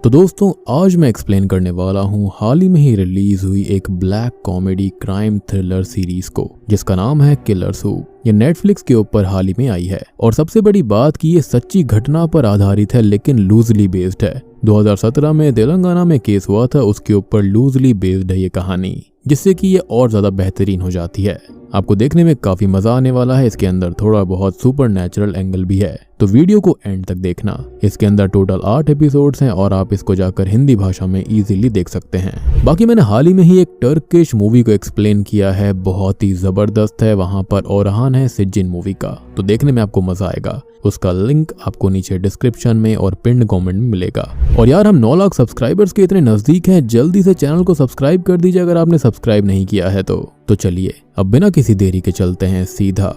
तो दोस्तों आज मैं एक्सप्लेन करने वाला हूँ हाल ही में ही रिलीज हुई एक black comedy crime thriller series को जिसका नाम है किलर सूप। ये नेटफ्लिक्स के ऊपर हाल ही में आई है और सबसे बड़ी बात कि ये सच्ची घटना पर आधारित है लेकिन लूजली बेस्ड है। 2017 में तेलंगाना में केस हुआ था, उसके ऊपर लूजली बेस्ड है ये कहानी, जिससे कि ये और ज्यादा बेहतरीन हो जाती है। आपको देखने में काफी मजा आने वाला है। इसके अंदर थोड़ा बहुत सुपर नेचुरल एंगल भी है, तो वीडियो को एंड तक देखना। इसके अंदर टोटल 8 एपिसोड्स हैं और आप इसको जाकर हिंदी भाषा में इजीली देख सकते हैं। बाकी मैंने हाल ही में ही एक टर्किश मूवी को एक्सप्लेन किया है, बहुत ही जबरदस्त है। वहां पर ओरहान है सिजिन मूवी का, तो देखने में आपको मजा आएगा। उसका लिंक आपको नीचे डिस्क्रिप्शन में और पिन कमेंट में मिलेगा। और यार हम 9 लाख सब्सक्राइबर्स के इतने नजदीक हैं, जल्दी से चैनल को सब्सक्राइब कर दीजिए अगर आपने सब्सक्राइब नहीं किया है तो चलिए अब बिना किसी देरी के चलते हैं सीधा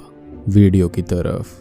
वीडियो की तरफ।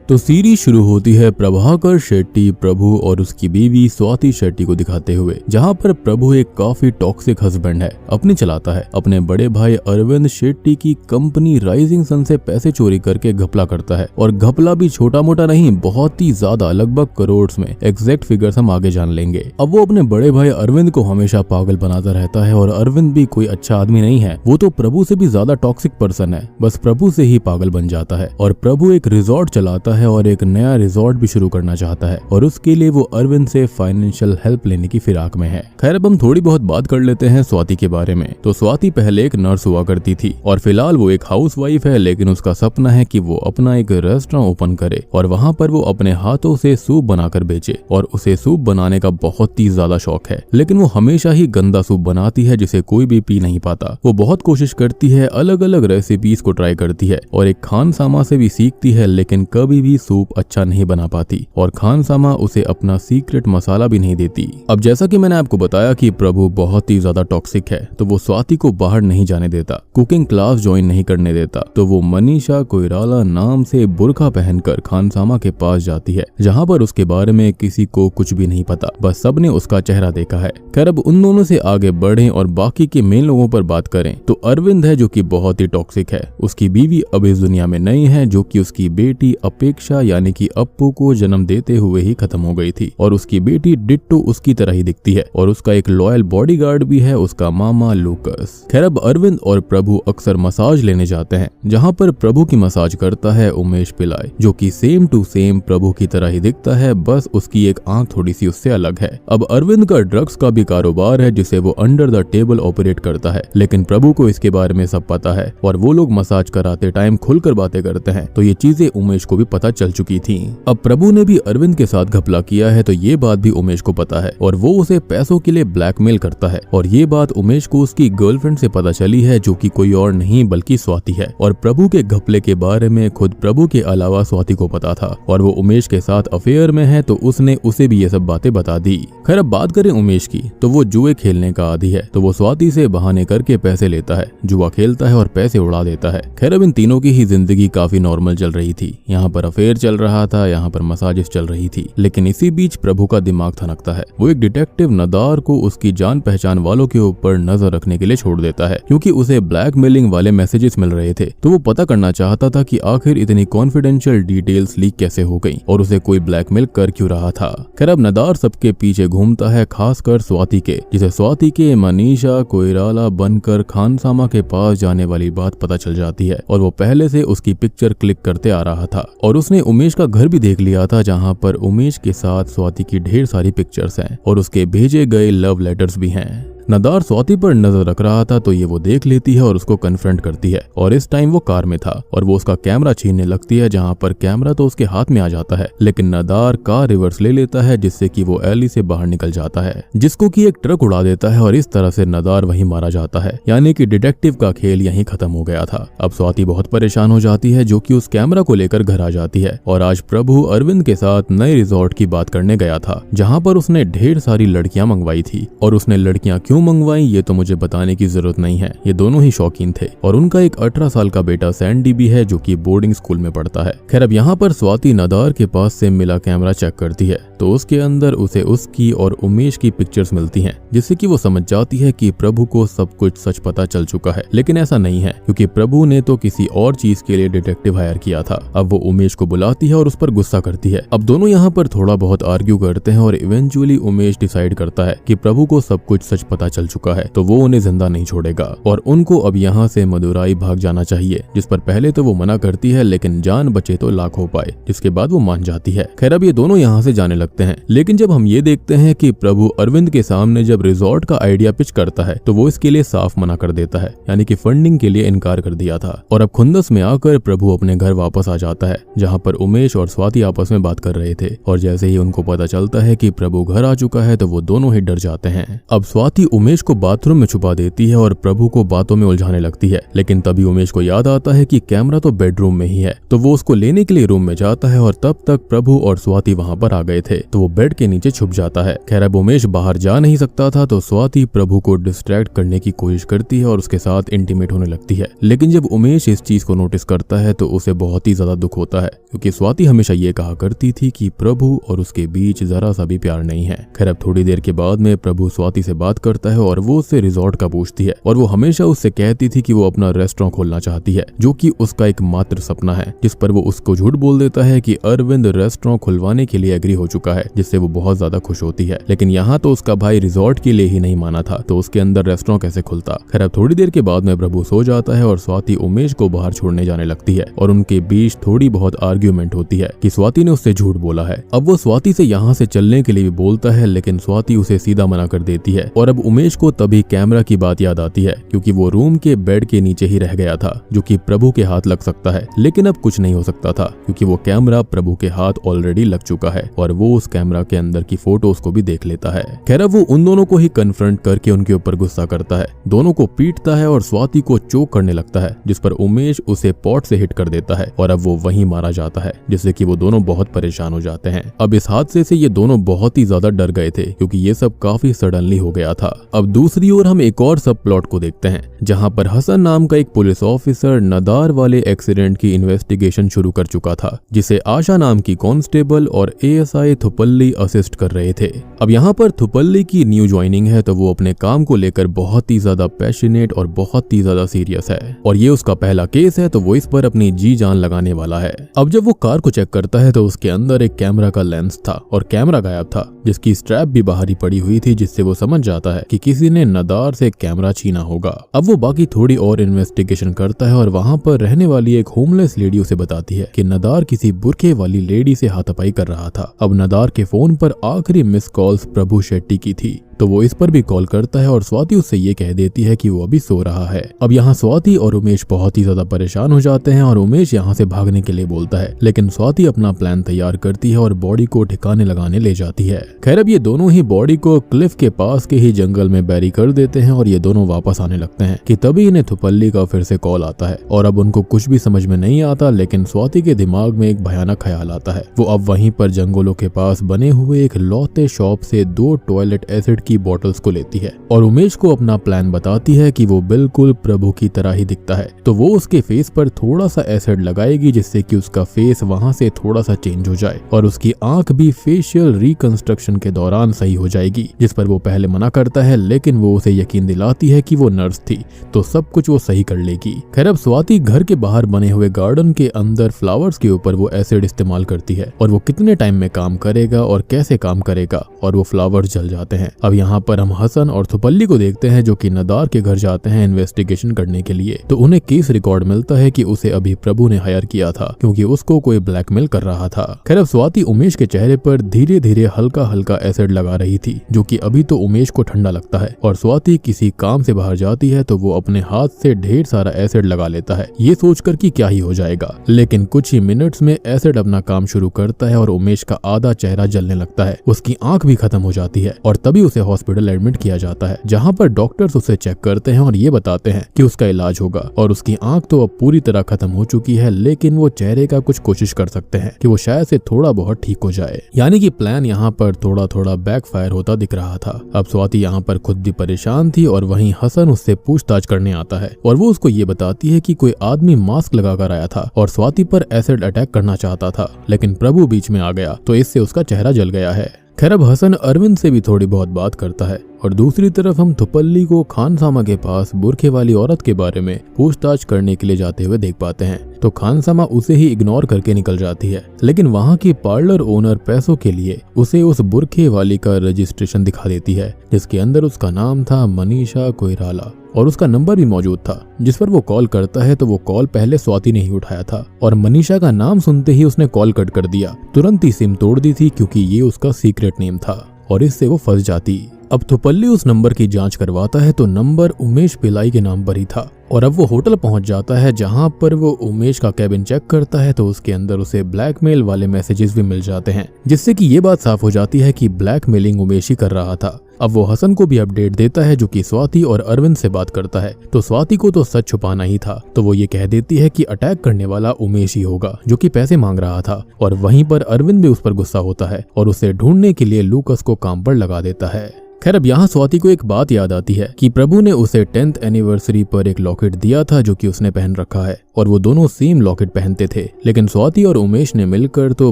तो सीरीज शुरू होती है प्रभाकर शेट्टी प्रभु और उसकी बीवी स्वाति शेट्टी को दिखाते हुए, जहां पर प्रभु एक काफी टॉक्सिक हस्बैंड है, अपनी चलाता है। अपने बड़े भाई अरविंद शेट्टी की कंपनी राइजिंग सन से पैसे चोरी करके घपला करता है, और घपला भी छोटा मोटा नहीं, बहुत ही ज्यादा, लगभग करोड़ में। एग्जैक्ट फिगर्स हम आगे जान लेंगे। अब वो अपने बड़े भाई अरविंद को हमेशा पागल बनाता रहता है, और अरविंद भी कोई अच्छा आदमी नहीं है, वो तो प्रभु से भी ज्यादा टॉक्सिक पर्सन है, बस प्रभु से ही पागल बन जाता है। और प्रभु एक रिजॉर्ट चलाता है और एक नया रिजॉर्ट भी शुरू करना चाहता है, और उसके लिए वो अरविंद से फाइनेंशियल हेल्प लेने की फिराक में है। खैर अब हम थोड़ी बहुत बात कर लेते हैं स्वाति के बारे में। तो स्वाति पहले एक नर्स हुआ करती थी और फिलहाल वो एक हाउसवाइफ है, लेकिन उसका सपना है कि वो अपना एक रेस्टोरेंट ओपन करे और वहाँ पर वो अपने हाथों से सूप बनाकर बेचे, और उसे सूप बनाने का बहुत ही ज्यादा शौक है। लेकिन वो हमेशा ही गंदा सूप बनाती है जिसे कोई भी पी नहीं पाता। वो बहुत कोशिश करती है, अलग अलग रेसिपीज को ट्राई करती है और एक खानसामा से भी सीखती है, लेकिन कभी भी सूप अच्छा नहीं बना पाती, और खानसामा उसे अपना सीक्रेट मसाला भी नहीं देती। अब जैसा कि मैंने आपको बताया कि प्रभु बहुत ही ज्यादा टॉक्सिक है, तो वो स्वाति को बाहर नहीं जाने देता, कुकिंग क्लास ज्वाइन नहीं करने देता। तो वो मनीषा कोइराला नाम से बुर्का पहनकर खानसामा के पास जाती है, जहाँ पर उसके बारे में किसी को कुछ भी नहीं पता, बस सबने उसका चेहरा देखा है। खैर अब उन दोनों से आगे बढ़े और बाकी के मेन लोगों पर बात करें तो अरविंद है जो कि बहुत ही टॉक्सिक है। उसकी बीवी अब इस दुनिया में नहीं है, जो कि उसकी बेटी अपेक्षा यानी कि अप्पू को जन्म देते हुए ही खत्म हो गई थी, और उसकी बेटी डिट्टो उसकी तरह ही दिखती है, और उसका एक लॉयल बॉडीगार्ड भी है, उसका मामा लूकस। खैर अब अरविंद और प्रभु अक्सर मसाज लेने जाते हैं, जहां पर प्रभु की मसाज करता है उमेश पिल्लाई, जो कि सेम टू सेम प्रभु की तरह ही दिखता है, बस उसकी एक आंख थोड़ी सी उससे अलग है। अब अरविंद का ड्रग्स का भी कारोबार है जिसे वो अंडर द टेबल ऑपरेट करता है, लेकिन प्रभु को इसके बारे में सब पता है, और वो लोग मसाज कराते टाइम खुलकर बातें करते हैं, तो ये चीजें उमेश को भी पता चल चुकी थी। अब प्रभु ने भी अरविंद के साथ घपला किया है, तो ये बात भी उमेश को पता है, और वो उसे पैसों के लिए ब्लैकमेल करता है, और ये बात उमेश को उसकी गर्लफ्रेंड से पता चली है, जो कि कोई और नहीं बल्कि स्वाति है। और प्रभु के घपले के बारे में खुद प्रभु के अलावा स्वाति को पता था, और वो उमेश के साथ अफेयर में है, तो उसने उसे भी ये सब बातें बता दी। खैर अब बात करें उमेश की, तो वो जुए खेलने का आदी है, तो वो स्वाति से बहाने करके पैसे लेता है, जुआ खेलता है और पैसे उड़ा देता है। खैर अब इन तीनों की ही जिंदगी काफी नॉर्मल चल रही थी, यहाँ पर अफेयर चल रहा था, यहाँ पर मसाजिश चल रही थी, लेकिन इसी बीच प्रभु का दिमाग थनकता है। वो एक डिटेक्टिव नदार को उसकी जान पहचान वालों के ऊपर नजर रखने के लिए छोड़ देता है, क्योंकि उसे ब्लैकमेलिंग वाले मैसेजेस मिल रहे थे, तो वो पता करना चाहता था कि आखिर इतनी कॉन्फिडेंशियल डिटेल्स लीक कैसे हो गई और उसे कोई ब्लैकमेल कर क्यों रहा था। खैर अब नदार सबके पीछे घूमता है, खासकर स्वाति के, जिसे स्वाति के मनीषा कोइराला बनकर खानसामा के पास जाने वाली बात पता चल जाती है, और वो पहले से उसकी पिक्चर क्लिक करते आ रहा था, और उसने उमेश का घर भी देख लिया था, जहां पर उमेश के साथ स्वाति की ढेर सारी पिक्चर्स हैं, और उसके भेजे गए लव लेटर्स भी हैं। नदार स्वाति पर नजर रख रहा था, तो ये वो देख लेती है और उसको कन्फ्रंट करती है, और इस टाइम वो कार में था, और वो उसका कैमरा छीनने लगती है, जहां पर कैमरा तो उसके हाथ में आ जाता है, लेकिन नदार कार रिवर्स ले लेता है, जिससे कि वो एली से बाहर निकल जाता है, जिसको कि एक ट्रक उड़ा देता है, और इस तरह से नदार वहीं मारा जाता है, यानी कि डिटेक्टिव का खेल यहीं खत्म हो गया था। अब स्वाति बहुत परेशान हो जाती है, जो कि उस कैमरा को लेकर घर आ जाती है, और आज प्रभु अरविंद के साथ नए रिजॉर्ट की बात करने गया था, जहाँ पर उसने ढेर सारी लड़कियां मंगवाई थी, और उसने लड़कियां क्यों क्यों मंगवाई ये तो मुझे बताने की जरूरत नहीं है, ये दोनों ही शौकीन थे और उनका एक 18 साल का बेटा सैंडी भी है जो कि बोर्डिंग स्कूल में पढ़ता है। खैर अब यहाँ पर स्वाति नदार के पास से मिला कैमरा चेक करती है तो उसके अंदर उसे उसकी और उमेश की पिक्चर्स मिलती हैं, जिससे कि वो समझ जाती है कि प्रभु को सब कुछ सच पता चल चुका है। लेकिन ऐसा नहीं है, क्योंकि प्रभु ने तो किसी और चीज के लिए डिटेक्टिव हायर किया था। अब वो उमेश को बुलाती है और उस पर गुस्सा करती है। अब दोनों यहाँ पर थोड़ा बहुत आर्ग्यू करते हैं और इवेंचुअली उमेश डिसाइड करता है कि प्रभु को सब कुछ सच पता चल चुका है तो वो उन्हें जिंदा नहीं छोड़ेगा और उनको अब यहाँ से मदुराई भाग जाना चाहिए, जिस पर पहले तो वो मना करती है लेकिन जान बचे तो लाख हो पाए, जिसके बाद वो मान जाती है। खैर अब ये दोनों यहाँ से जाने लगते हैं, लेकिन जब हम ये देखते हैं कि प्रभु अरविंद के सामने जब रिजॉर्ट का आइडिया पिच करता है तो वो इसके लिए साफ मना कर देता है, यानी कि फंडिंग के लिए इनकार कर दिया था। और अब खुंदस में आकर प्रभु अपने घर वापस आ जाता है, जहाँ पर उमेश और स्वाति आपस में बात कर रहे थे और जैसे ही उनको पता चलता है कि प्रभु घर आ चुका है तो वो दोनों ही डर जाते हैं। अब स्वाति उमेश को बाथरूम में छुपा देती है और प्रभु को बातों में उलझाने लगती है, लेकिन तभी उमेश को याद आता है कि कैमरा तो बेडरूम में ही है, तो वो उसको लेने के लिए रूम में जाता है और तब तक प्रभु और स्वाति वहाँ पर आ गए थे तो वो बेड के नीचे छुप जाता है। खैर अब उमेश बाहर जा नहीं सकता था तो स्वाति प्रभु को डिस्ट्रैक्ट करने की कोशिश करती है और उसके साथ इंटीमेट होने लगती है। लेकिन जब उमेश इस चीज को नोटिस करता है तो उसे बहुत ही ज्यादा दुख होता है, क्योंकि स्वाति हमेशा ये कहा करती थी कि प्रभु और उसके बीच जरा सा भी प्यार नहीं है। खैर अब थोड़ी देर के बाद में प्रभु स्वाति से बात करता है और वो उससे रिजॉर्ट का पूछती है और वो हमेशा उससे कहती थी कि वो अपना रेस्टोरेंट खोलना चाहती है, जो कि उसका एकमात्र सपना है, जिस पर वो उसको झूठ बोल देता है कि अरविंद रेस्टोरेंट खुलवाने के लिए एग्री हो चुका है, जिससे वो बहुत ज्यादा खुश होती है। लेकिन यहाँ तो उसका भाई रिजॉर्ट के लिए ही नहीं माना था तो उसके अंदर रेस्टोरेंट कैसे खुलता। खैर अब थोड़ी देर के बाद में प्रभु सो जाता है और स्वाति उमेश को बाहर छोड़ने जाने लगती है और उनके बीच थोड़ी बहुत आर्ग्यूमेंट होती है कि स्वाति ने उससे झूठ बोला है। अब वो स्वाति से यहाँ से चलने के लिए भी बोलता है, लेकिन स्वाति उसे सीधा मना कर देती है। और अब उमेश को तभी कैमरा की बात याद आती है, क्योंकि वो रूम के बेड के नीचे ही रह गया था, जो कि प्रभु के हाथ लग सकता है। लेकिन अब कुछ नहीं हो सकता था, क्योंकि वो कैमरा प्रभु के हाथ ऑलरेडी लग चुका है और वो उस कैमरा के अंदर की फोटोज को भी देख लेता है। खैर अब वो उन दोनों को ही कन्फ्रंट करके उनके ऊपर गुस्सा करता है, दोनों को पीटता है और स्वाति को चोक करने लगता है, जिस पर उमेश उसे पॉट से हिट कर देता है और अब वो वहीं मारा जाता है, जिससे कि वो दोनों बहुत परेशान हो जाते हैं। अब इस हादसे से ये दोनों बहुत ही ज्यादा डर गए थे, क्योंकि ये सब काफी सडनली हो गया था। अब दूसरी ओर हम एक और सब प्लॉट को देखते हैं, जहां पर हसन नाम का एक पुलिस ऑफिसर नदार वाले एक्सीडेंट की इन्वेस्टिगेशन शुरू कर चुका था, जिसे आशा नाम की कांस्टेबल और एएसआई थुपल्ली असिस्ट कर रहे थे। अब यहाँ पर थुपल्ली की न्यू ज्वाइनिंग है तो वो अपने काम को लेकर बहुत ही ज्यादा पैशनेट और बहुत ही ज्यादा सीरियस है और ये उसका पहला केस है तो वो इस पर अपनी जी जान लगाने वाला है। अब जब वो कार को चेक करता है तो उसके अंदर एक कैमरा का लेंस था और कैमरा गायब था, जिसकी स्ट्रैप भी बाहर ही पड़ी हुई थी, जिससे वो समझ जाता है कि किसी ने नदार से कैमरा छीना होगा। अब वो बाकी थोड़ी और इन्वेस्टिगेशन करता है और वहाँ पर रहने वाली एक होमलेस लेडी उसे बताती है कि नदार किसी बुरखे वाली लेडी से हाथापाई कर रहा था। अब नदार के फोन पर आखिरी मिस कॉल्स प्रभु शेट्टी की थी तो वो इस पर भी कॉल करता है और स्वाति उससे ये कह देती है कि वो अभी सो रहा है। अब यहाँ स्वाति और उमेश बहुत ही ज्यादा परेशान हो जाते हैं और उमेश यहाँ से भागने के लिए बोलता है, लेकिन स्वाति अपना प्लान तैयार करती है और बॉडी को ठिकाने लगाने ले जाती है। खैर अब ये दोनों ही बॉडी को क्लिफ के पास के ही जंगल में बैरी कर देते हैं और ये दोनों वापस आने लगते हैं कि तभी इन्हें थुपल्ली का फिर से कॉल आता है और अब उनको कुछ भी समझ में नहीं आता, लेकिन स्वाति के दिमाग में एक भयानक ख्याल आता है। वो अब वहीं पर जंगलों के पास बने हुए एक लौते शॉप से 2 टॉयलेट एसिड की बॉटल्स को लेती है और उमेश को अपना प्लान बताती है कि वो बिल्कुल प्रभु की तरह ही दिखता है, तो वो उसके फेस पर थोड़ा सा एसिड लगाएगी जिससे कि उसका फेस वहां से थोड़ा सा चेंज हो जाए और उसकी आंख भी फेशियल रिकंस्ट्रक्शन के दौरान सही हो जाएगी, जिस पर वो पहले मना करता है, लेकिन वो उसे यकीन दिलाती है कि वो नर्स थी तो सब कुछ वो सही कर लेगी। खैर अब स्वाति घर के बाहर बने हुए गार्डन के अंदर फ्लावर्स के ऊपर वो एसिड इस्तेमाल करती है और वो कितने टाइम में काम करेगा और कैसे काम करेगा और वो फ्लावर्स जल जाते हैं। अब यहाँ पर हम हसन और थुपल्ली को देखते हैं जो कि नदार के घर जाते हैं इन्वेस्टिगेशन करने के लिए, तो उन्हें केस रिकॉर्ड मिलता है कि उसे अभी प्रभु ने हायर किया था क्योंकि उसको कोई ब्लैकमेल कर रहा था। खैर अब स्वाति उमेश के चेहरे पर धीरे धीरे हल्का हल्का एसिड लगा रही थी, जो कि अभी तो उमेश को ठंडा लगता है और स्वाति किसी काम से बाहर जाती है तो वो अपने हाथ से ढेर सारा एसिड लगा लेता है, ये सोचकर कि क्या ही हो जाएगा। लेकिन कुछ ही मिनट्स में एसिड अपना काम शुरू करता है और उमेश का आधा चेहरा जलने लगता है, उसकी आंख भी खत्म हो जाती है और तभी उसे हॉस्पिटल एडमिट किया जाता है, जहाँ पर डॉक्टर्स उसे चेक करते हैं और ये बताते हैं कि उसका इलाज होगा। और उसकी आंख तो अब पूरी तरह खत्म हो चुकी है, लेकिन वो चेहरे का कुछ कोशिश कर सकते हैं कि वो शायद से थोड़ा बहुत ठीक हो जाए। यानी कि प्लान यहाँ पर थोड़ा थोड़ा बैकफायर होता दिख रहा था। अब स्वाति यहाँ पर खुद भी परेशान थी और वहीं हसन उससे पूछताछ करने आता है और वो उसको ये बताती है कि कोई आदमी मास्क लगाकर आया था और स्वाति पर एसिड अटैक करना चाहता था, लेकिन प्रभु बीच में आ गया तो इससे उसका चेहरा जल गया है। खैर अब हसन अरविंद से भी थोड़ी बहुत बात करता है और दूसरी तरफ हम थुपल्ली को खानसामा के पास बुरखे वाली औरत के बारे में पूछताछ करने के लिए जाते हुए देख पाते हैं। तो खानसामा उसे ही इग्नोर करके निकल जाती है, लेकिन वहाँ की पार्लर ओनर पैसों के लिए उसे उस बुरखे वाली का रजिस्ट्रेशन दिखा देती है, जिसके अंदर उसका नाम था मनीषा कोइराला और उसका नंबर भी मौजूद था, जिस पर वो कॉल करता है। तो वो कॉल पहले स्वाति ने ही उठाया था और मनीषा का नाम सुनते ही उसने कॉल कट कर दिया, तुरंत ही सिम तोड़ दी थी क्योंकि ये उसका सीक्रेट नेम था और इससे वो फंस जाती। अब थुपल्ली उस नंबर की जांच करवाता है तो नंबर उमेश पिलाई के नाम पर ही था और अब वो होटल पहुंच जाता है, जहां पर वो उमेश का कैबिन चेक करता है तो उसके अंदर उसे ब्लैकमेल वाले मैसेजेस भी मिल जाते हैं, जिससे कि ये बात साफ हो जाती है कि ब्लैकमेलिंग उमेश ही कर रहा था। अब वो हसन को भी अपडेट देता है जो कि स्वाति और अरविंद से बात करता है। तो स्वाति को तो सच छुपाना ही था, तो वो ये कह देती है कि अटैक करने वाला उमेश ही होगा जो कि पैसे मांग रहा था। और वहीं पर अरविंद भी उस पर गुस्सा होता है और उसे ढूंढने के लिए लूकस को काम पर लगा देता है। खैर अब यहाँ स्वाति को एक बात याद आती है कि प्रभु ने उसे 10th एनिवर्सरी पर एक लॉकेट दिया था जो कि उसने पहन रखा है और वो दोनों सेम लॉकेट पहनते थे, लेकिन स्वाति और उमेश ने मिलकर तो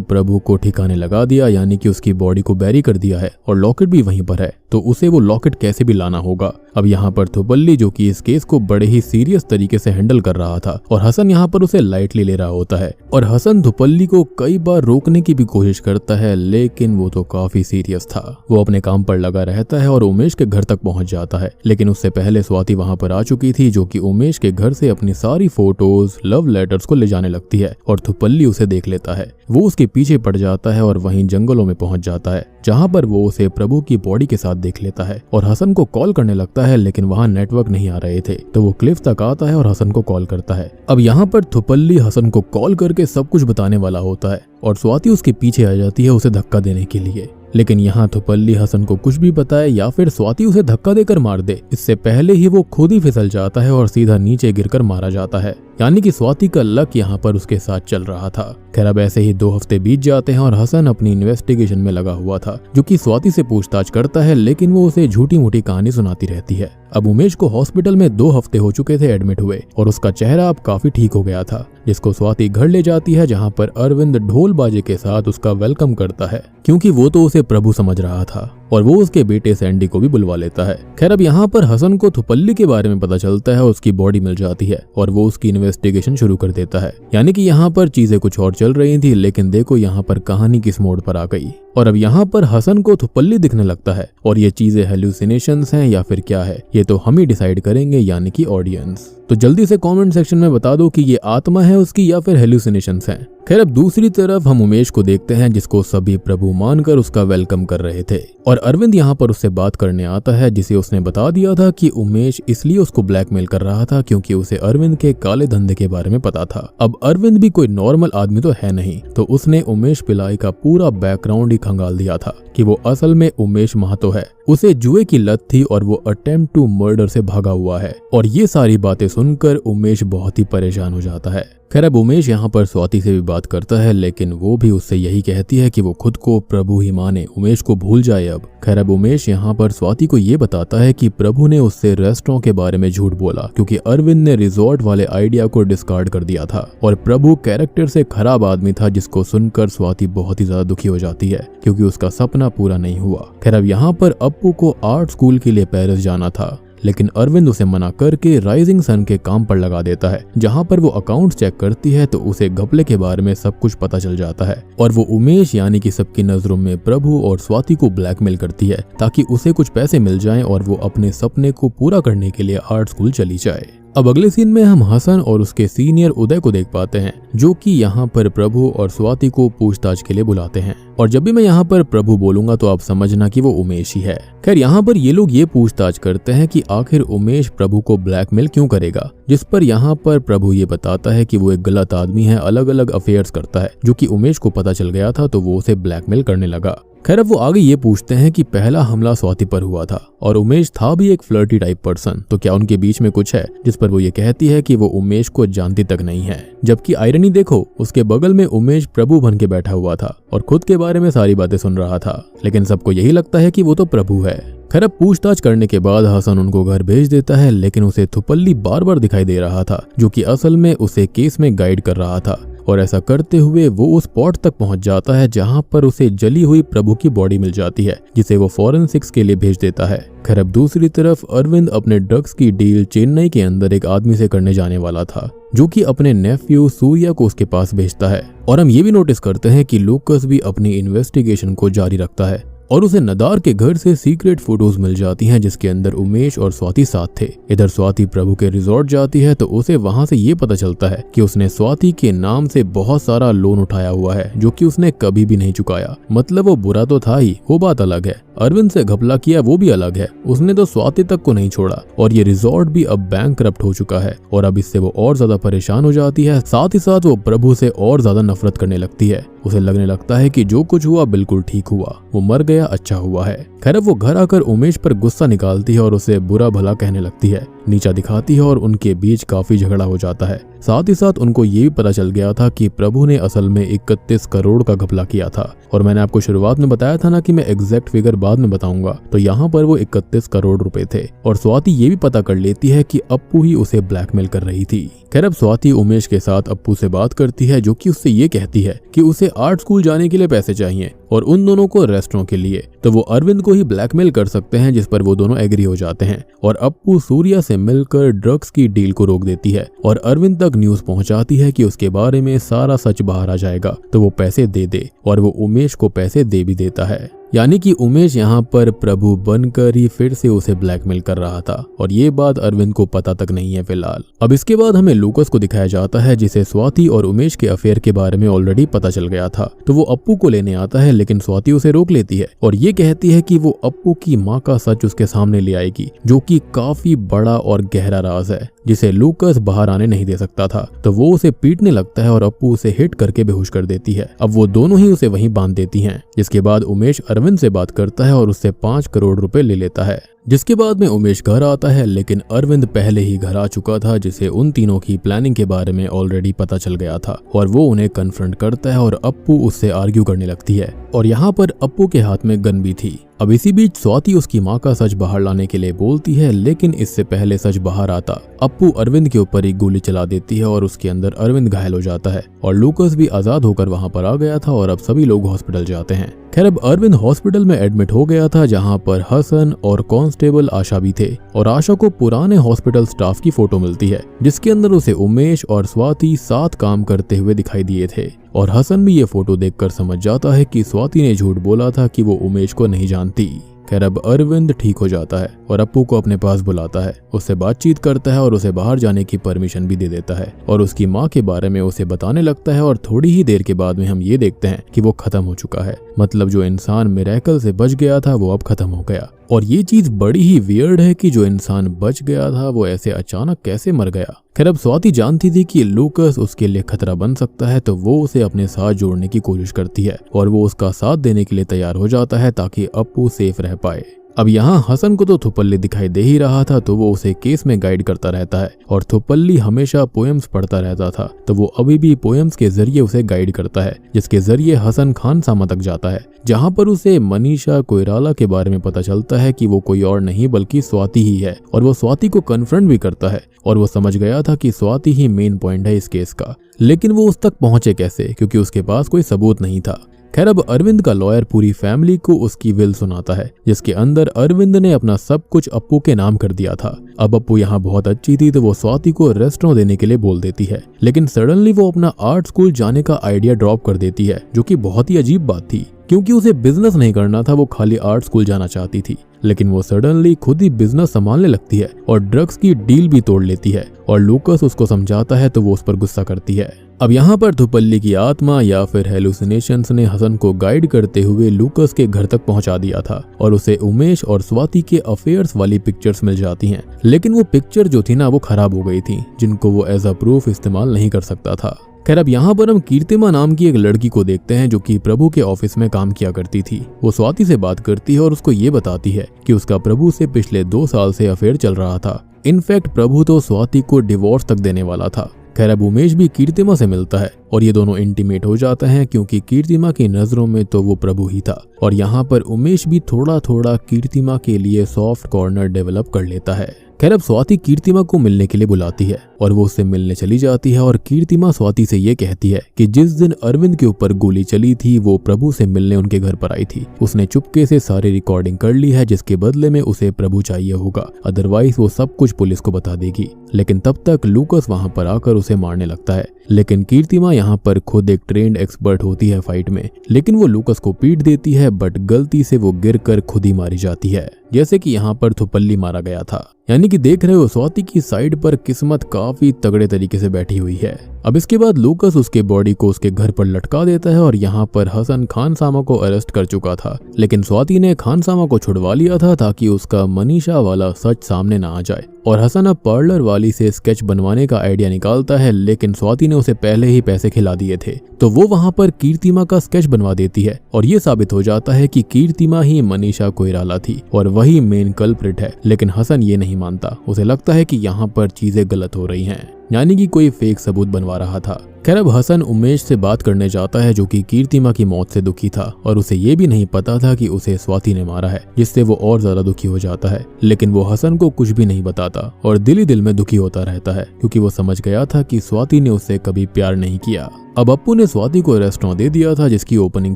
प्रभु को ठिकाने लगा दिया, यानी कि उसकी बॉडी को बैरी कर दिया है और लॉकेट भी वहीं पर है, तो उसे वो लॉकेट कैसे भी लाना होगा। अब यहाँ पर थुपल्ली जो कि इस केस को बड़े ही सीरियस तरीके से हैंडल कर रहा था और हसन यहाँ पर उसे लाइटली ले रहा होता है और हसन थुपल्ली को कई बार रोकने की भी कोशिश करता है, लेकिन वो तो काफी सीरियस था। वो अपने काम पर लगा रहता है और उमेश के घर तक पहुंच जाता है, लेकिन उससे पहले स्वाति वहां पर आ चुकी थी जो कि उमेश के घर से अपनी सारी फोटोज, लव लेटर्स को ले जाने लगती है और थुपल्ली उसे देख लेता है। वो उसके पीछे पड़ जाता है और वहीं जंगलों में पहुंच जाता है, जहां पर वो उसे प्रभु की बॉडी के साथ देख लेता है और हसन को कॉल करने लगता है, लेकिन वहां नेटवर्क नहीं आ रहे थे। तो वो क्लिफ तक आता है और हसन को कॉल करता है। अब यहाँ पर थुपल्ली हसन को कॉल करके सब कुछ बताने वाला होता है और स्वाति उसके पीछे आ जाती है उसे धक्का देने के लिए, लेकिन यहाँ थुपल्ली हसन को कुछ भी बताए या फिर स्वाति उसे धक्का देकर मार दे, इससे पहले ही वो खुद ही फिसल जाता है और सीधा नीचे गिरकर मारा जाता है। यानी कि स्वाति का लक यहाँ पर उसके साथ चल रहा था। खैर अब ऐसे ही 2 हफ्ते बीत जाते हैं और हसन अपनी इन्वेस्टिगेशन में लगा हुआ था, जो कि स्वाति से पूछताछ करता है, लेकिन वो उसे झूठी मूठी कहानी सुनाती रहती है। अब उमेश को हॉस्पिटल में 2 हफ्ते हो चुके थे एडमिट हुए और उसका चेहरा अब काफी ठीक हो गया था, जिसको स्वाति घर ले जाती है, जहाँ पर अरविंद ढोल बाजे के साथ उसका वेलकम करता है, क्योंकि वो तो उसे प्रभु समझ रहा था और वो उसके बेटे सैंडी को भी बुलवा लेता है। खैर अब यहाँ पर हसन को थुपल्ली के बारे में पता चलता है, उसकी बॉडी मिल जाती है और वो उसकी इन्वेस्टिगेशन शुरू कर देता है। यानी कि यहाँ पर चीजें कुछ और चल रही थी, लेकिन देखो यहाँ पर कहानी किस मोड़ पर आ गई। और अब यहाँ पर हसन को थुपल्ली दिखने लगता है और ये चीजें हेलुसिनेशंस हैं या फिर क्या है, ये तो हम ही डिसाइड करेंगे, यानी कि ऑडियंस। तो जल्दी से कमेंट सेक्शन में बता दो कि ये आत्मा है उसकी या फिर हेलुसिनेशंस हैं। खैर अब दूसरी तरफ हम उमेश को देखते हैं, जिसको सभी प्रभु मानकर उसका वेलकम कर रहे थे और अरविंद यहाँ पर उससे बात करने आता है, जिसे उसने बता दिया था कि उमेश इसलिए उसको ब्लैकमेल कर रहा था क्योंकि उसे अरविंद के काले धंधे के बारे में पता था। अब अरविंद भी कोई नॉर्मल आदमी तो है नहीं, तो उसने उमेश पिलाई का पूरा बैकग्राउंड ही खंगाल दिया था कि वो असल में उमेश महतो है। उसे जुए की लत थी और वो अटेम्प्ट टू मर्डर से भागा हुआ है और ये सारी बातें सुनकर उमेश बहुत ही परेशान हो जाता है। खैर अब उमेश यहाँ पर स्वाति से भी बात करता है, लेकिन वो भी उससे यही कहती है कि वो खुद को प्रभु ही माने, उमेश को भूल जाए अब। खैर अब उमेश यहाँ पर स्वाति को ये बताता है कि प्रभु ने उससे रेस्टोरेंट के बारे में झूठ बोला क्योंकि अरविंद ने रिजॉर्ट वाले आइडिया को डिस्कार्ड कर दिया था और प्रभु कैरेक्टर से खराब आदमी था, जिसको सुनकर स्वाति बहुत ही ज्यादा दुखी हो जाती है क्योंकि उसका सपना पूरा नहीं हुआ। खैर अब यहाँ पर अप्पू को आर्ट स्कूल के लिए पेरिस जाना था, लेकिन अरविंद उसे मना करके राइजिंग सन के काम पर लगा देता है, जहां पर वो अकाउंट चेक करती है तो उसे घपले के बारे में सब कुछ पता चल जाता है और वो उमेश यानी कि सबकी नजरों में प्रभु और स्वाति को ब्लैकमेल करती है ताकि उसे कुछ पैसे मिल जाएं और वो अपने सपने को पूरा करने के लिए आर्ट स्कूल चली जाए। अब अगले सीन में हम हसन और उसके सीनियर उदय को देख पाते हैं, जो कि यहाँ पर प्रभु और स्वाति को पूछताछ के लिए बुलाते हैं। और जब भी मैं यहाँ पर प्रभु बोलूंगा तो आप समझना कि वो उमेश ही है। खैर यहाँ पर ये लोग ये पूछताछ करते हैं कि आखिर उमेश प्रभु को ब्लैकमेल क्यों करेगा, जिस पर यहाँ पर प्रभु ये बताता है कि वो एक गलत आदमी है, अलग अलग अफेयर्स करता है, जो कि उमेश को पता चल गया था तो वो उसे ब्लैकमेल करने लगा। खैर अब वो आगे ये पूछते हैं कि पहला हमला स्वाति पर हुआ था और उमेश था भी एक फ्लर्टी टाइप पर्सन, तो क्या उनके बीच में कुछ है, जिस पर वो ये कहती है कि वो उमेश को जानती तक नहीं है। जबकि आयरनी देखो, उसके बगल में उमेश प्रभु बन के बैठा हुआ था और खुद के बारे में सारी बातें सुन रहा था, लेकिन सबको यही लगता है कि वो तो प्रभु है। खैर अब पूछताछ करने के बाद हसन उनको घर भेज देता है, लेकिन उसे थुपल्ली बार बार दिखाई दे रहा था, जो कि असल में उसे केस में गाइड कर रहा था। और ऐसा करते हुए वो उस स्पॉट तक पहुंच जाता है जहां पर उसे जली हुई प्रभु की बॉडी मिल जाती है, जिसे वो फॉरेंसिक्स के लिए भेज देता है। खैर अब दूसरी तरफ अरविंद अपने ड्रग्स की डील चेन्नई के अंदर एक आदमी से करने जाने वाला था, जो कि अपने नेफ्यू सूर्या को उसके पास भेजता है। और हम ये भी नोटिस करते हैं कि लूकस भी अपनी इन्वेस्टिगेशन को जारी रखता है और उसे नदार के घर से सीक्रेट फोटोज मिल जाती हैं, जिसके अंदर उमेश और स्वाति साथ थे। इधर स्वाति प्रभु के रिजॉर्ट जाती है तो उसे वहां से ये पता चलता है कि उसने स्वाति के नाम से बहुत सारा लोन उठाया हुआ है, जो कि उसने कभी भी नहीं चुकाया। मतलब वो बुरा तो था ही, वो बात अलग है, अरविंद से घपला किया वो भी अलग है, उसने तो स्वाति तक को नहीं छोड़ा। और ये रिजॉर्ट भी अब बैंकरप्ट हो चुका है और अब इससे वो और ज्यादा परेशान हो जाती है। साथ ही साथ वो प्रभु से और ज्यादा नफरत करने लगती है। उसे लगने लगता है कि जो कुछ हुआ बिल्कुल ठीक हुआ, वो मर गया अच्छा हुआ है। खैर वो घर आकर उमेश पर गुस्सा निकालती है और उसे बुरा भला कहने लगती है, नीचा दिखाती है और उनके बीच काफी झगड़ा हो जाता है। साथ ही साथ उनको ये भी पता चल गया था कि प्रभु ने असल में 31 करोड़ का घपला किया था। और मैंने आपको शुरुआत में बताया था ना कि मैं एग्जैक्ट फिगर बाद में बताऊंगा, तो यहाँ पर वो 31 करोड़ रुपए थे। और स्वाति ये भी पता कर लेती है कि अप्पू ही उसे ब्लैकमेल कर रही थी। खैर अब स्वाति उमेश के साथ अप्पू से बात करती है, जो कि उससे ये कहती है कि उसे आर्ट स्कूल जाने के लिए पैसे चाहिए और उन दोनों को रेस्टोरेंट के लिए, तो वो अरविंद को ही ब्लैकमेल कर सकते हैं, जिस पर वो दोनों एग्री हो जाते हैं। और अप्पू सूर्या से मिलकर ड्रग्स की डील को रोक देती है और अरविंद तक न्यूज पहुंचाती है कि उसके बारे में सारा सच बाहर आ जाएगा तो वो पैसे दे दे, और वो उमेश को पैसे दे भी देता है। यानी कि उमेश यहाँ पर प्रभु बनकर ही फिर से उसे ब्लैकमेल कर रहा था और ये बात अरविंद को पता तक नहीं है फिलहाल। अब इसके बाद हमें लूकस को दिखाया जाता है, जिसे स्वाति और उमेश के अफेयर के बारे में ऑलरेडी पता चल गया था। तो वो अप्पू को लेने आता है, लेकिन स्वाति उसे रोक लेती है और ये कहती है कि वो अप्पू की माँ का सच उसके सामने ले आएगी, जो कि काफी बड़ा और गहरा राज है, जिसे लूकस बाहर आने नहीं दे सकता था। तो वो उसे पीटने लगता है और अप्पू उसे हिट करके बेहोश कर देती है। अब वो दोनों ही उसे वहीं बांध देती हैं, जिसके बाद उमेश अरविंद से बात करता है और उससे 5 करोड़ रुपए ले लेता है। जिसके बाद में उमेश घर आता है, लेकिन अरविंद पहले ही घर आ चुका था, जिसे उन तीनों की प्लानिंग के बारे में ऑलरेडी पता चल गया था और वो उन्हें कन्फ्रंट करता है और अप्पू उससे आर्ग्यू करने लगती है। और यहाँ पर अप्पू के हाथ में गन भी थी। अब इसी बीच स्वाति उसकी माँ का सच बाहर लाने के लिए बोलती है, लेकिन इससे पहले सच बाहर आता अप्पू अरविंद के ऊपर एक गोली चला देती है और उसके अंदर अरविंद घायल हो जाता है। और लूकस भी आजाद होकर वहाँ पर आ गया था और अब सभी लोग हॉस्पिटल जाते हैं। खैर अब अरविंद हॉस्पिटल में एडमिट हो गया था, जहाँ पर हसन और कांस्टेबल आशा भी थे। और आशा को पुराने हॉस्पिटल स्टाफ की फोटो मिलती है, जिसके अंदर उसे उमेश और स्वाति साथ काम करते हुए दिखाई दिए थे। और हसन भी ये फोटो देखकर समझ जाता है कि स्वाति ने झूठ बोला था कि वो उमेश को नहीं जानती। खैर अब अरविंद ठीक हो जाता है और अप्पू को अपने पास बुलाता है, उससे बातचीत करता है और उसे बाहर जाने की परमिशन भी दे देता है और उसकी माँ के बारे में उसे बताने लगता है। और थोड़ी ही देर के बाद में हम ये देखते हैं कि वो खत्म हो चुका है। मतलब जो इंसान मिरेकल से बच गया था वो अब खत्म हो गया। और ये चीज बड़ी ही वियर्ड है कि जो इंसान बच गया था वो ऐसे अचानक कैसे मर गया। खैर अब स्वाति जानती थी कि लूकस उसके लिए खतरा बन सकता है, तो वो उसे अपने साथ जोड़ने की कोशिश करती है और वो उसका साथ देने के लिए तैयार हो जाता है ताकि अप्पू सेफ रह पाए। अब यहाँ हसन को तो थुपल्ली दिखाई दे ही रहा था, तो वो उसे केस में गाइड करता रहता है और थुपल्ली हमेशा पोएम्स पढ़ता रहता था, तो वो अभी भी पोएम्स के जरिए उसे गाइड करता है, जिसके जरिए हसन खानसामा तक जाता है, जहाँ पर उसे मनीषा कोइराला के बारे में पता चलता है कि वो कोई और नहीं बल्कि स्वाति ही है। और वो स्वाति को कन्फ्रंट भी करता है और वो समझ गया था कि स्वाति ही मेन पॉइंट है इस केस का, लेकिन वो उस तक पहुंचे कैसे, क्योंकि उसके पास कोई सबूत नहीं था। खैर अब अरविंद का लॉयर पूरी फैमिली को उसकी विल सुनाता है, जिसके अंदर अरविंद ने अपना सब कुछ अप्पू के नाम कर दिया था। अब अप्पू यहाँ बहुत अच्छी थी, तो वो स्वाति को रेस्टोरेंट देने के लिए बोल देती है, लेकिन सडनली वो अपना आर्ट स्कूल जाने का आइडिया ड्रॉप कर देती है, जो कि बहुत ही अजीब बात थी, क्योंकि उसे बिजनेस नहीं करना था, वो खाली आर्ट स्कूल जाना चाहती थी। लेकिन वो सडनली खुद ही बिजनेस संभालने लगती है और ड्रग्स की डील भी तोड़ लेती है। और लूकस उसको समझाता है तो वो उस पर गुस्सा करती है। अब यहाँ पर थुपल्ली की आत्मा या फिर हेलुसिनेशंस ने हसन को गाइड करते हुए लूकस के घर तक पहुंचा दिया था और उसे उमेश और स्वाति के अफेयर्स वाली पिक्चर्स मिल जाती हैं। लेकिन वो पिक्चर जो थी ना वो खराब हो गई थी, जिनको वो एज अ प्रूफ इस्तेमाल नहीं कर सकता था। खैर अब यहाँ पर हम कीर्तिमा नाम की एक लड़की को देखते हैं जो कि प्रभु के ऑफिस में काम किया करती थी। वो स्वाति से बात करती है और उसको ये बताती है कि उसका प्रभु से पिछले 2 साल से अफेयर चल रहा था। इनफैक्ट प्रभु तो स्वाति को डिवोर्स तक देने वाला था। खैर अब उमेश भी कीर्तिमा से मिलता है और ये दोनों इंटीमेट हो जाते हैं क्योंकि कीर्तिमा की नजरों में तो वो प्रभु ही था। और यहाँ पर उमेश भी थोड़ा थोड़ा कीर्तिमा के लिए सॉफ्ट कॉर्नर डेवलप कर लेता है। खैर अब स्वाति कीर्तिमा को मिलने के लिए बुलाती है और वो उससे मिलने चली जाती है और कीर्तिमा स्वाति से ये कहती है कि जिस दिन अरविंद के ऊपर गोली चली थी वो प्रभु से मिलने उनके घर पर आई थी। उसने चुपके से सारी रिकॉर्डिंग कर ली है जिसके बदले में उसे प्रभु चाहिए होगा, अदरवाइज वो सब कुछ पुलिस को बता देगी। लेकिन तब तक लूकस वहां पर आकर उसे मारने लगता है। लेकिन कीर्तिमा यहाँ पर खुद एक ट्रेंड एक्सपर्ट होती है फाइट में, लेकिन वो लूकस को पीट देती है बट गलती से वो गिरकर खुद ही मारी जाती है, जैसे कि यहाँ पर थुपल्ली मारा गया था। यानी कि देख रहे हो स्वाति की साइड पर किस्मत काफी तगड़े तरीके से बैठी हुई है। अब इसके बाद लूकस उसके बॉडी को उसके घर पर लटका देता है और यहाँ पर हसन खानसामा को अरेस्ट कर चुका था। लेकिन स्वाति ने खानसामा को छुड़वा लिया था ताकि उसका मनीषा वाला सच सामने ना आ जाए। और हसन अब पार्लर वाली से स्केच बनवाने का आइडिया निकालता है, लेकिन स्वाति ने उसे पहले ही पैसे खिला दिए थे तो वो वहां पर कीर्तिमा का स्केच बनवा देती है और ये साबित हो जाता है कि कीर्तिमा ही मनीषा कोइराला थी और वही मेन कल्प्रिट है। लेकिन हसन ये नहीं मानता, उसे लगता है कि यहाँ पर चीजें गलत हो रही हैं, यानी कि कोई फेक सबूत बनवा रहा था। खैर अब हसन उमेश से बात करने जाता है जो कि कीर्तिमा की मौत से दुखी था और उसे ये भी नहीं पता था कि उसे स्वाति ने मारा है, जिससे वो और ज्यादा दुखी हो जाता है। लेकिन वो हसन को कुछ भी नहीं बताता और दिल ही दिल में दुखी होता रहता है क्योंकि वो समझ गया था कि स्वाति ने उससे कभी प्यार नहीं किया। अब अप्पू ने स्वाति को रेस्टोरेंट दे दिया था जिसकी ओपनिंग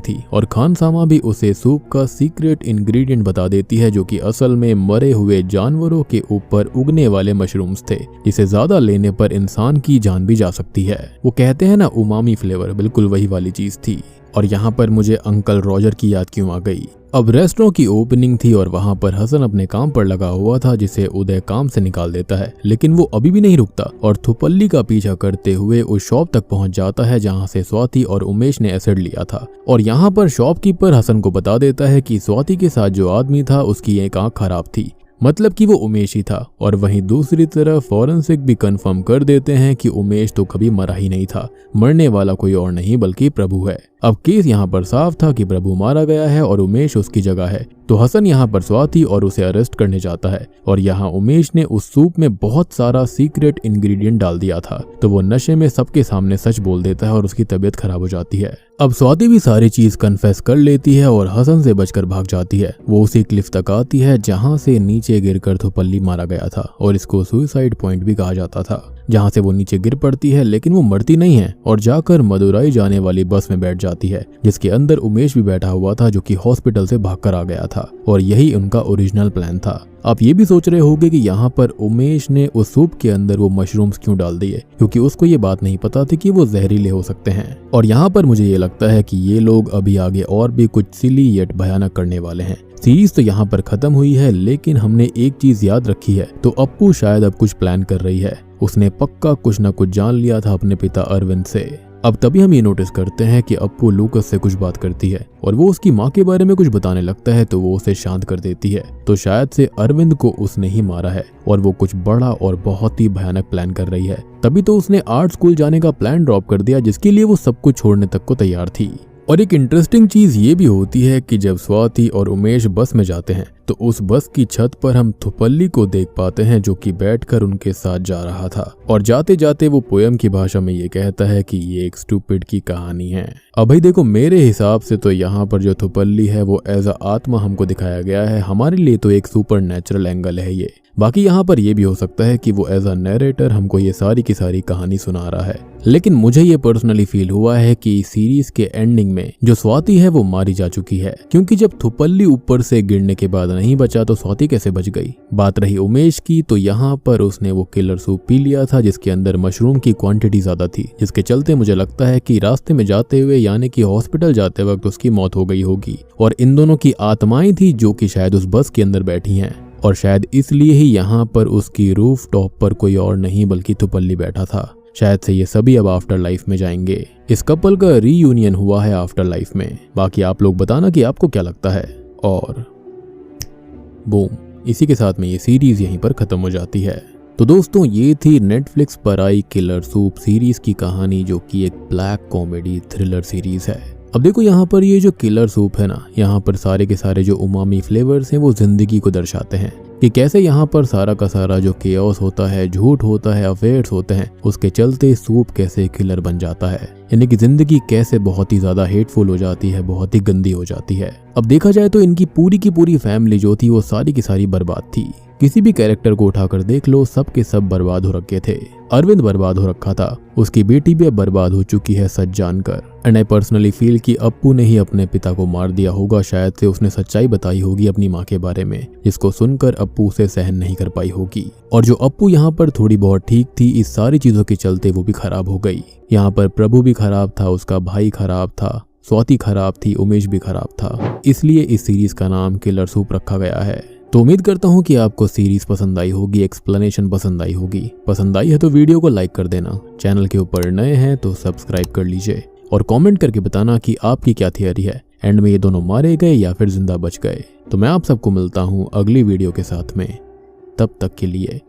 थी और खानसामा भी उसे सूप का सीक्रेट इंग्रेडिएंट बता देती है जो कि असल में मरे हुए जानवरों के ऊपर उगने वाले मशरूम्स थे, जिसे ज्यादा लेने पर इंसान की जान भी जा सकती है। वो कहते हैं ना उमामी फ्लेवर, बिल्कुल वही वाली चीज थी। और यहाँ पर मुझे अंकल रॉजर की याद क्यों आ गई। अब रेस्टोरेंट की ओपनिंग थी और वहां पर हसन अपने काम पर लगा हुआ था जिसे उदय काम से निकाल देता है, लेकिन वो अभी भी नहीं रुकता और थुपल्ली का पीछा करते हुए उस शॉप तक पहुंच जाता है जहां से स्वाति और उमेश ने एसिड लिया था। और यहाँ पर शॉपकीपर हसन को बता देता है कि स्वाति के साथ जो आदमी था उसकी एक आंख खराब थी, मतलब कि वो उमेश ही था। और वहीं दूसरी तरफ फॉरेंसिक भी कंफर्म कर देते हैं कि उमेश तो कभी मरा ही नहीं था, मरने वाला कोई और नहीं बल्कि प्रभु है। अब केस यहाँ पर साफ था कि प्रभु मारा गया है और उमेश उसकी जगह है। तो हसन यहाँ पर स्वाति और उसे अरेस्ट करने जाता है और यहाँ उमेश ने उस सूप में बहुत सारा सीक्रेट इंग्रेडिएंट डाल दिया था, तो वो नशे में सबके सामने सच बोल देता है और उसकी तबीयत खराब हो जाती है। अब स्वाति भी सारी चीज कन्फेस कर लेती है और हसन से बचकर भाग जाती है। वो उसी क्लिफ तक आती है जहाँ से नीचे गिरकर थुपल्ली मारा गया था और इसको सुसाइड पॉइंट भी कहा जाता था, जहाँ से वो नीचे गिर पड़ती है। लेकिन वो मरती नहीं है और जाकर मदुराई जाने वाली बस में बैठ जाती है जिसके अंदर उमेश भी बैठा हुआ था जो कि हॉस्पिटल से भागकर आ गया था और यही उनका ओरिजिनल प्लान था। आप ये भी सोच रहे होंगे कि यहाँ पर उमेश ने उस सूप के अंदर वो मशरूम्स क्यों डाल दिए, क्योंकि उसको ये बात नहीं पता थी कि वो जहरीले हो सकते हैं। और यहाँ पर मुझे ये लगता है कि ये लोग अभी आगे और भी कुछ सिली यट भयानक करने वाले हैं। सीरीज तो यहाँ पर खत्म हुई है, लेकिन हमने एक चीज याद रखी है, तो अप्पू शायद अब कुछ प्लान कर रही है। उसने पक्का कुछ न कुछ जान लिया था अपने पिता अरविंद से। अब तभी हम ये नोटिस करते हैं कि अप्पू लूकस से कुछ बात करती है और वो उसकी माँ के बारे में कुछ बताने लगता है, तो वो उसे शांत कर देती है। तो शायद से अरविंद को उसने ही मारा है और वो कुछ बड़ा और बहुत ही भयानक प्लान कर रही है। तभी तो उसने आर्ट स्कूल जाने का प्लान ड्रॉप कर दिया जिसके लिए वो सब कुछ छोड़ने तक को तैयार थी। और एक इंटरेस्टिंग चीज ये भी होती है कि जब स्वाति और उमेश बस में जाते हैं तो उस बस की छत पर हम थुपल्ली को देख पाते हैं जो कि बैठकर उनके साथ जा रहा था और जाते जाते वो पोयम की भाषा में ये कहता है कि ये एक स्टूपिड की कहानी है। अब भाई देखो, मेरे हिसाब से तो यहाँ पर जो थुपल्ली है वो एज अ आत्मा हमको दिखाया गया है। हमारे लिए तो एक सुपर नेचुरल एंगल है ये। बाकी यहाँ पर यह भी हो सकता है कि वो एज अ नरेटर हमको ये सारी की सारी कहानी सुना रहा है। लेकिन मुझे ये पर्सनली फील हुआ है कि सीरीज के एंडिंग में जो स्वाति है वो मारी जा चुकी है, क्योंकि जब थुपल्ली ऊपर से गिरने के बाद नहीं बचा तो स्वाति कैसे बच गई। बात रही उमेश की, तो यहाँ पर उसने वो किलर सूप पी लिया था जिसके अंदर मशरूम की क्वांटिटी ज्यादा थी, जिसके चलते मुझे लगता है कि रास्ते में जाते हुए यानी कि हॉस्पिटल जाते वक्त उसकी मौत हो गई होगी। और इन दोनों की आत्माएं थी जो कि शायद उस बस के अंदर बैठी हैं और शायद इसलिए ही यहाँ पर उसकी रूफ टॉप पर कोई और नहीं बल्कि थुपल्ली बैठा था। शायद से ये सभी अब आफ्टर लाइफ में जाएंगे। इस कपल का रीयूनियन हुआ है आफ्टर लाइफ में। बाकी आप लोग बताना कि आपको क्या लगता है। और बूम, इसी के साथ में ये सीरीज यहीं पर खत्म हो जाती है। तो दोस्तों ये थी नेटफ्लिक्स पर आई किलर सूप सीरीज की कहानी, जो कि एक ब्लैक कॉमेडी थ्रिलर सीरीज है। अब देखो यहाँ पर ये जो किलर सूप है ना, यहाँ पर सारे के सारे जो उमामी फ्लेवर्स हैं वो जिंदगी को दर्शाते हैं कि कैसे यहाँ पर सारा का सारा जो केओस होता है, झूठ होता है, अफेयर्स होते हैं, उसके चलते सूप कैसे किलर बन जाता है। यानी कि जिंदगी कैसे बहुत ही ज्यादा हेटफुल हो जाती है, बहुत ही गंदी हो जाती है। अब देखा जाए तो इनकी पूरी की पूरी फैमिली जो थी वो सारी की सारी बर्बाद थी। किसी भी कैरेक्टर को उठाकर देख लो, सब के सब बर्बाद हो रखे थे। अरविंद बर्बाद हो रखा था, उसकी बेटी भी अब बर्बाद हो चुकी है सच जानकर। एंड आई पर्सनली फील कि अप्पू ने ही अपने पिता को मार दिया होगा। शायद से उसने सच्चाई बताई होगी अपनी माँ के बारे में, जिसको सुनकर अप्पू उसे सहन नहीं कर पाई होगी। और जो अप्पू यहाँ पर थोड़ी बहुत ठीक थी, इस सारी चीजों के चलते वो भी खराब हो गई। यहाँ पर प्रभु भी खराब था, उसका भाई खराब था, स्वाति खराब थी, उमेश भी खराब था। इसलिए इस सीरीज का नाम किलर सूप रखा गया है। तो उम्मीद करता हूँ कि आपको सीरीज पसंद आई होगी, एक्सप्लेनेशन पसंद आई होगी। पसंद आई है तो वीडियो को लाइक कर देना, चैनल के ऊपर नए हैं तो सब्सक्राइब कर लीजिए और कमेंट करके बताना कि आपकी क्या थियरी है, एंड में ये दोनों मारे गए या फिर जिंदा बच गए। तो मैं आप सबको मिलता हूँ अगली वीडियो के साथ में, तब तक के लिए